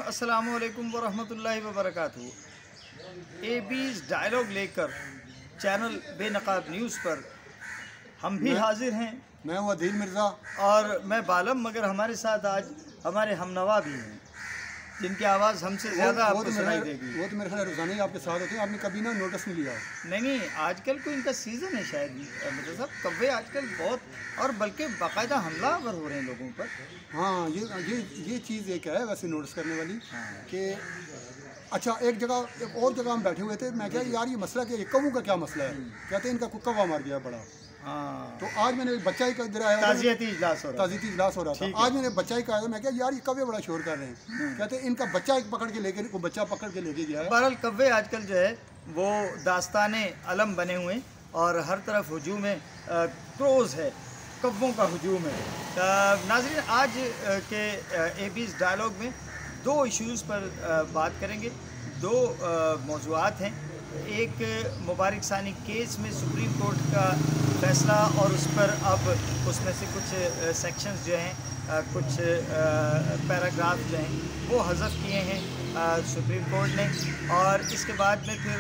अस्सलामु अलैकुम वरहमतुल्लाहि वबरकातुहू। एबीज़ डायलॉग लेकर चैनल बेनकाब न्यूज़ पर हम भी हाजिर हैं। मैं हूँ अदील मिर्ज़ा और मैं बालम, मगर हमारे साथ आज हमारे हमनवा भी हैं जिनकी आवाज़ हमसे ज़्यादा आपको सुनाई देगी। वो तो मेरे ख्याल रोज़ाना ही आपके साथ होते हैं, आपने कभी ना नोटिस नहीं लिया। नहीं, आजकल को इनका सीज़न है शायद। मतलब साहब कव्वे आजकल बहुत, और बल्कि बाकायदा हमलावर हो रहे हैं लोगों पर। हाँ, ये चीज़ एक है वैसे नोटिस करने वाली कि अच्छा एक और जगह हम बैठे हुए थे। मैं क्या यार ये मसला क्या, ये कौवों का क्या मसला है? कहते हैं इनका कौवा मर गया बड़ा। हाँ, तो आज मैंने एक बच्चा ही इधर आया, ताज़ियती इजलास हो रहा था। आज मैंने बच्चा ही कहा, मैं क्या यार ये कौवे बड़ा शोर कर रहे हैं। कहते हैं इनका बच्चा एक पकड़ के लेके, वो बच्चा पकड़ के लेके गया है। बहरहाल कव्वे आजकल जो है वो दास्ताने अलम बने हुए हैं और हर तरफ हुजूम है, क्रोज़ है, कव्वों का हुजूम है। नाज़रीन, आज के एबीज़ डायलॉग में दो इश्यूज़ पर बात करेंगे। दो मौज़ूआत हैं। एक मुबारक सानी केस में सुप्रीम कोर्ट का फैसला और उस पर अब उसमें से कुछ सेक्शंस जो हैं, कुछ पैराग्राफ जो हैं वो हज़फ किए हैं सुप्रीम कोर्ट ने। और इसके बाद में फिर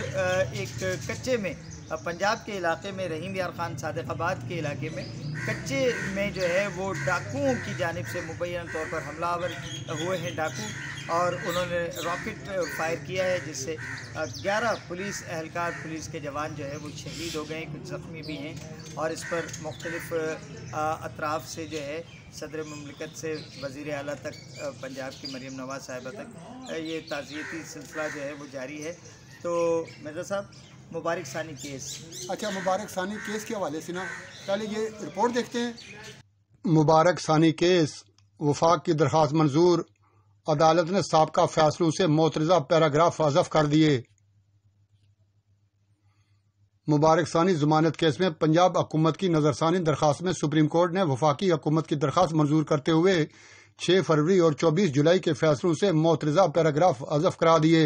एक कच्चे में पंजाब के इलाके में, रहीम यार ख़ान सादिक़ाबाद के इलाके में कच्चे में जो है वो डाकुओं की जानिब से मुबैयन तौर पर हमलावर हुए हैं डाकू, और उन्होंने रॉकेट फायर किया है जिससे 11 पुलिस एहलकार, पुलिस के जवान जो है वो शहीद हो गए, कुछ ज़ख्मी भी हैं। और इस पर मुख्तलिफ़ अतराफ़ से जो है सदर मुमलिकत से वज़ीर आला तक, पंजाब की मरीम नवाज़ साहिबा तक ये ताज़ियती सिलसिला जो है वो जारी है। तो मिर्ज़ा साहब, मुबारक सानी केस। अच्छा, मुबारक सानी केस के हवाले से ना पहले ये रिपोर्ट देखते हैं। मुबारक सानी केस, वफाक की दरख्वास्त मंजूर, अदालत ने साबका फैसलों से मोतरज़ा पैराग्राफ हज़फ कर दिए। मुबारक सानी ज़मानत केस में पंजाब हुकूमत की नज़रसानी दरख्वास्त में सुप्रीम कोर्ट ने वफाकी हुकूमत की दरख्वास्त मंजूर करते हुए 6 फरवरी और 24 जुलाई के फैसलों से मोतरज़ा पैराग्राफ हज़फ करा दिए।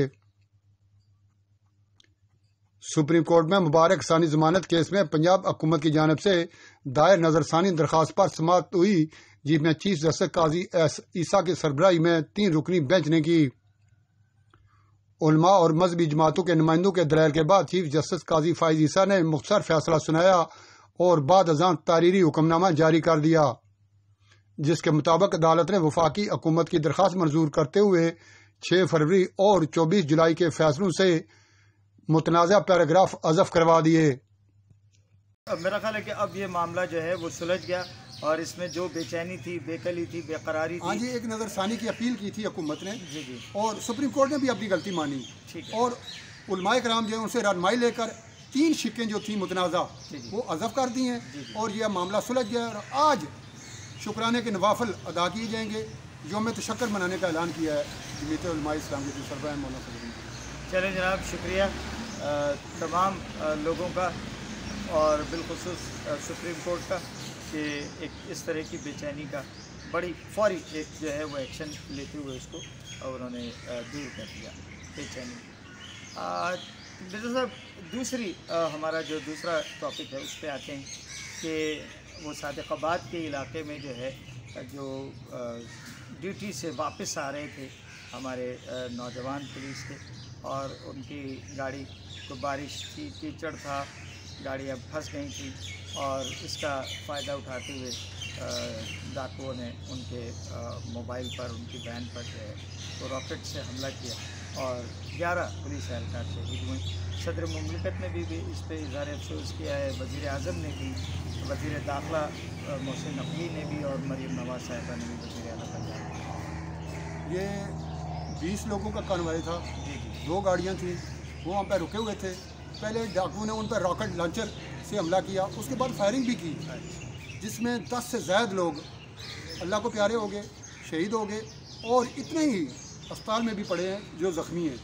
सुप्रीम कोर्ट में मुबारक सानी ज़मानत केस में पंजाब हुकूमत की जानिब से दायर नज़रसानी दरख्वास्त पर समाअत हुई, जिसमें चीफ जस्टिस काजी एस ईसा की सरबराही में 3 रुकनी बेंच ने की। उलमा और मजहबी जमातों के नुमाइंदों के दलाइल के बाद चीफ जस्टिस काजी फाइज ईसा ने मुख्तसर फैसला सुनाया और बाद अज़ां तारीरी हुक्मनामा जारी कर दिया, जिसके मुताबिक अदालत ने वफाकी हुकूमत की दरख्वास्त मंजूर करते हुए 6 फरवरी और 24 जुलाई के फैसलों से मुतनाज़ा पैराग्राफ हज़फ करवा दिए। अब मेरा ख्याल है कि अब ये मामला जो है वो सुलझ गया और इसमें जो बेचैनी थी, बेकली थी, बेकरारी थी। हाँ जी, एक नज़रसानी की अपील की थी हुकूमत ने। जी, और सुप्रीम कोर्ट ने भी अपनी गलती मानी। ठीक है। और उलमाए कराम जो है उनसे रहनुमाई लेकर 3 शिक्कें जो थी मुतनाज़ा वो हज़फ कर दी हैं और यह मामला सुलझ गया। और आज शुक्राने के नवाफिल अदा किए जाएंगे। यौम तशक्कुर मनाने का ऐलान किया है जमीयत उलमाए इस्लाम के सरबराह मौलाना फजल। चलें जनाब, शुक्रिया तमाम लोगों का और बिलखुसूस सुप्रीम कोर्ट का कि एक इस तरह की बेचैनी का बड़ी फौरी एक जो है वो एक्शन लेते हुए उसको उन्होंने दूर कर दिया बेचैनी। साहब, दूसरी हमारा जो दूसरा टॉपिक है उस पर आते हैं कि वो सादिक़ाबाद के इलाके में जो है जो ड्यूटी से वापस आ रहे थे हमारे नौजवान पुलिस के, और उनकी गाड़ी को बारिश थी, कीचड़ था, गाड़ी अब फंस गई थी, और इसका फ़ायदा उठाते हुए डाकुओं ने उनके मोबाइल पर, उनकी वैन पर जो है तो रॉकेट से हमला किया और 11 पुलिस एहलकार शहीद हुए। सदर मुमलिकत ने भी इस पर इज़हार अफसोस किया है, वज़ीर आज़म ने भी, वज़ीर दाखिला मोहसिन नकवी ने भी, और मरीम नवाज़ साहिबा ने भी, वज़ीर आला पंजाब। ये 20 लोगों का कॉन्वॉय था। 2 गाड़ियाँ थी, वो वहाँ पर रुके हुए थे। पहले डाकुओं ने उन पर रॉकेट लॉन्चर से हमला किया, उसके बाद फायरिंग भी की, जिसमें 10 से ज़्यादा लोग अल्लाह को प्यारे हो गए, शहीद हो गए, और इतने ही अस्पताल में भी पड़े हैं जो ज़ख्मी हैं।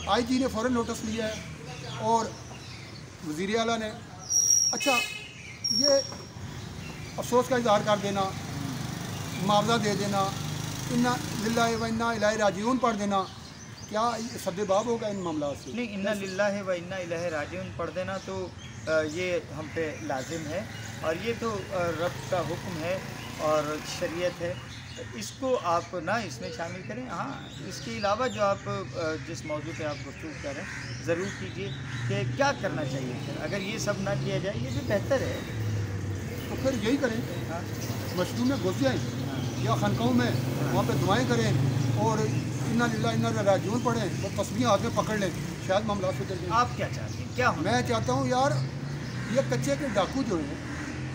आईजी ने फ़ौरन नोटिस लिया है और वज़ीर आला ने अच्छा ये अफसोस का इज़हार कर देना, मुआवजा दे देना, इन्ना लिल्लाहि व इन्ना इलैहि राजिऊन पढ़ देना, क्या सद्देबाब होगा इन मामला से? नहीं, इन्ना लिल्लाहि व इन्ना इलैहि राजिऊन पढ़ देना तो ये हम पे लाजिम है, और ये तो रब का हुक्म है और शरीयत है इसको आप ना इसमें शामिल करें। हाँ, इसके अलावा जो आप जिस मौजू पे आप गुफ्तगू कर रहे हैं ज़रूर कीजिए कि क्या करना चाहिए फिर, अगर ये सब ना किया जाए ये भी बेहतर है। तो फिर यही करें, हाँ मस्जिदों में घुस जाएँ या खानकाहों में, वहाँ पे दुआएं करें और इन्ना लिल्लाह इन्ना इलैहि राजिऊन पढ़ें और तस्बीह हाथ में पकड़ लें, शायद मामला सुधर जाए। आप क्या चाहते हैं, क्या होना? मैं चाहता हूँ यार, ये कच्चे के डाकू जो हैं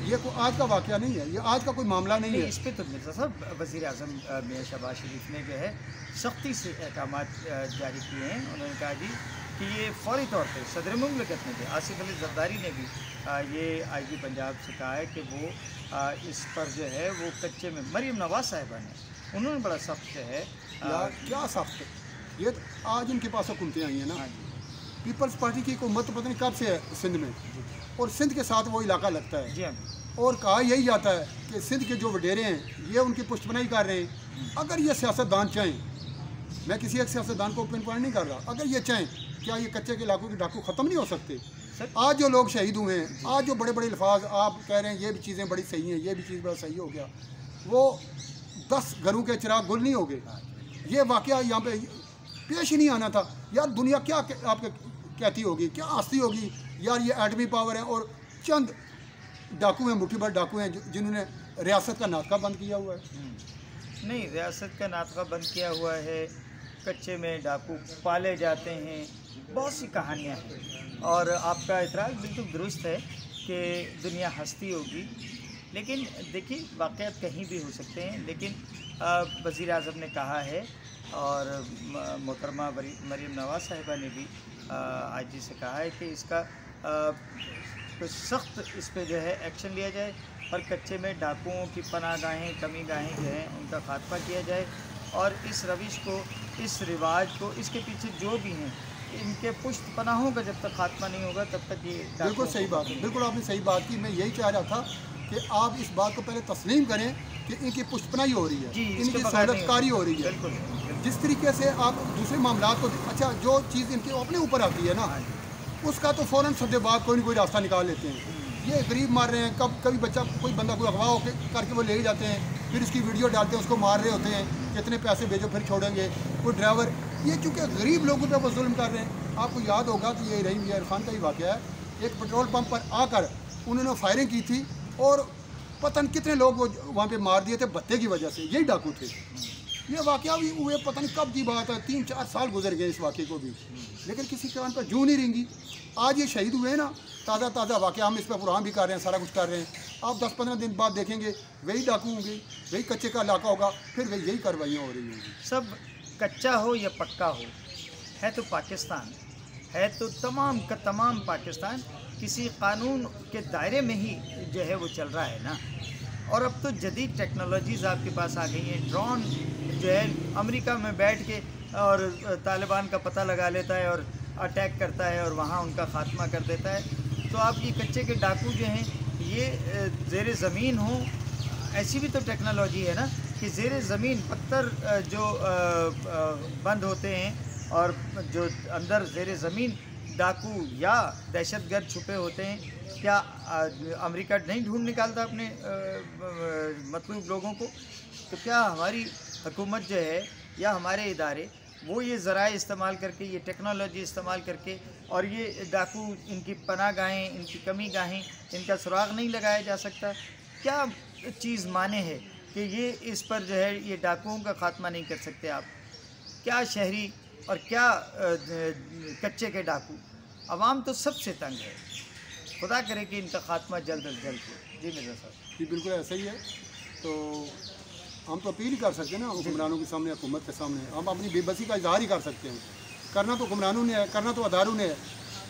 ये कोई आज का वाक़या नहीं है, ये आज का कोई मामला नहीं है। इस पे तो मिर्ज़ा साहब वज़ीर आज़म मियां शहबाज शरीफ ने जो है सख्ती से अहकाम जारी किए हैं। उन्होंने कहा जी कि ये फौरी तौर पे सदर मुमलिकत ने भी, आसिफ अली ज़रदारी ने भी ये IG पंजाब से कहा है कि वो इस पर जो है वो कच्चे में मरीम नवाज़ साहिबा ने उन्होंने बड़ा सख्त जो है यार क्या सख्त है, ये तो आज इनके पास हुकूमतें आई हैं ना। हाँ जी, पीपल्स पार्टी की हुकूमत तो पता नहीं कब से है सिंध में, और सिंध के साथ वो इलाका लगता है। जी हाँ, और कहा यही जाता है कि सिंध के जो वडेरे हैं ये उनकी पुष्टपनाही कर रहे हैं। अगर ये सियासतदान चाहें, मैं किसी एक सियासतदान को पिन पॉइंट नहीं कर रहा, अगर ये चाहें क्या ये कच्चे के इलाकों के डाकू ख़त्म नहीं हो सकते? आज जो लोग शहीद हुए हैं, आज जो बड़े बड़े अल्फाज आप कह रहे हैं ये भी चीज़ें बड़ी सही हैं, ये भी चीज़ बड़ा सही हो गया, वो 10 घरों के चिराग गुल नहीं हो गए। ये वाक़या यहाँ पे पेश ही नहीं आना था। यार दुनिया क्या आपके कहती होगी, क्या हंसती होगी यार, ये एटमी पावर है और चंद डाकू हैं, मुट्ठी भर डाकू हैं जिन्होंने रियासत का नाटका बंद किया हुआ है। नहीं, रियासत का नाटका बंद किया हुआ है, कच्चे में डाकू पाले जाते हैं, बहुत सी कहानियाँ हैं। और आपका इतराज़ बिल्कुल दुरुस्त है कि दुनिया हंसती होगी, लेकिन देखिए वाक़यात कहीं भी हो सकते हैं। लेकिन वज़ीर आज़म ने कहा है और मोहतरमा मरीम नवाज़ साहिबा ने भी IG से कहा है कि इसका कुछ सख्त इस पे जो है एक्शन लिया जाए और कच्चे में डाकुओं की पनाहगाहें, कमी गाहें जो हैं उनका खात्मा किया जाए। और इस रविश को, इस रिवाज को, इसके पीछे जो भी हैं इनके पुष्ट पनाहों का जब तक खात्मा नहीं होगा तब तक ये बिल्कुल सही बात है, बिल्कुल आपने सही बात की। मैं यही चाह रहा था कि आप इस बात को पहले तस्लीम करें कि इनकी पुष्टपनाही हो रही है, इनकी सहूलतकारी हो रही है। जिस तरीके से आप दूसरे मामला को, अच्छा जो चीज़ इनके अपने ऊपर आती है ना, उसका तो फ़ौरन सद्देबाज कोई ना कोई रास्ता निकाल लेते हैं। ये गरीब मार रहे हैं, कभी बच्चा कोई बंदा कोई अगवा होकर करके वो ले जाते हैं, फिर इसकी वीडियो डालते हैं, उसको मार रहे होते हैं, कितने पैसे भेजो फिर छोड़ेंगे। कोई ड्राइवर, ये चूँकि गरीब लोगों पे वो जुल्म कर रहे हैं। आपको याद होगा कि ये रहीम यार खान का ही वाक़या है, एक पेट्रोल पंप पर आकर उन्होंने फायरिंग की थी और पता नहीं कितने लोग वो वहाँ पे मार दिए थे भत्ते की वजह से, यही डाकू थे। ये वाक़या भी हुए, पता नहीं कब की बात है, 3-4 साल गुजर गए इस वाक़े को भी, लेकिन किसी कान पर जूं नहीं रेंगी। आज ये शहीद हुए ना, ताज़ा वाक़या, हम इस पर प्रोग्राम भी कर रहे हैं, सारा कुछ कर रहे हैं। आप 10-15 दिन बाद देखेंगे वही डाकू होंगे, वही कच्चे का इलाका होगा, फिर वही यही कार्रवाइयाँ हो रही होंगी। सब कच्चा हो या पक्का हो, है तो पाकिस्तान, है तो तमाम का तमाम पाकिस्तान किसी कानून के दायरे में ही जो है वो चल रहा है ना। और अब तो जदीद टेक्नोलॉजीज़ आपके पास आ गई हैं। ड्रोन जो है अमेरिका में बैठ के और तालिबान का पता लगा लेता है और अटैक करता है और वहाँ उनका ख़ात्मा कर देता है। तो आप ये कच्चे के डाकू जो हैं ये ज़ेर ज़मीन हो, ऐसी भी तो टेक्नोलॉजी है ना कि ज़ेर ज़मीन पत्थर जो बंद होते हैं और जो अंदर ज़ेर ज़मीन डाकू या दहशतगर्द छुपे होते हैं। क्या अमेरिका नहीं ढूंढ निकालता अपने मतलूब लोगों को? तो क्या हमारी हुकूमत जो है या हमारे इदारे वो ये ज़राए इस्तेमाल करके, ये टेक्नोलॉजी इस्तेमाल करके और ये डाकू, इनकी पनाह गाहें, इनकी कमी गाहें, इनका सुराग नहीं लगाया जा सकता? क्या चीज़ माने है कि ये इस पर जो है ये डाकुओं का ख़ात्मा नहीं कर सकते आप? क्या शहरी और क्या कच्चे के डाकू, अवाम तो सबसे तंग है। खुदा करे कि इनका ख़ात्मा जल्द अज जल्द हो। जी मिर्ज़ा साहब। जी बिल्कुल ऐसा ही है। तो हम तो अपील ही कर सकते हैं ना हुक्मरानों के सामने, हुकूमत के सामने। हम अपनी बेबसी का इजहार ही कर सकते हैं। करना तो हुक्मरानों ने है, करना तो अदारों ने है।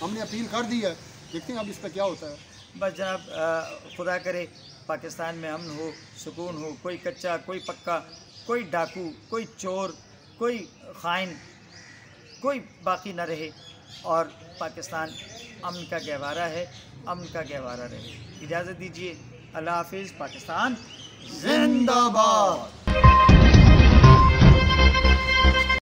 हमने अपील कर दी है, देखते हैं अब इस पर क्या होता है। बस जनाब खुदा करे पाकिस्तान में अमन हो, सुकून हो, कोई कच्चा, कोई पक्का, कोई डाकू, कोई चोर, कोई खाइन, कोई बाकी न रहे और पाकिस्तान अमन का गहवारा है, अमन का गहवारा रहे। इजाज़त दीजिए, अल्लाह हाफिज़। पाकिस्तान जिंदाबाद।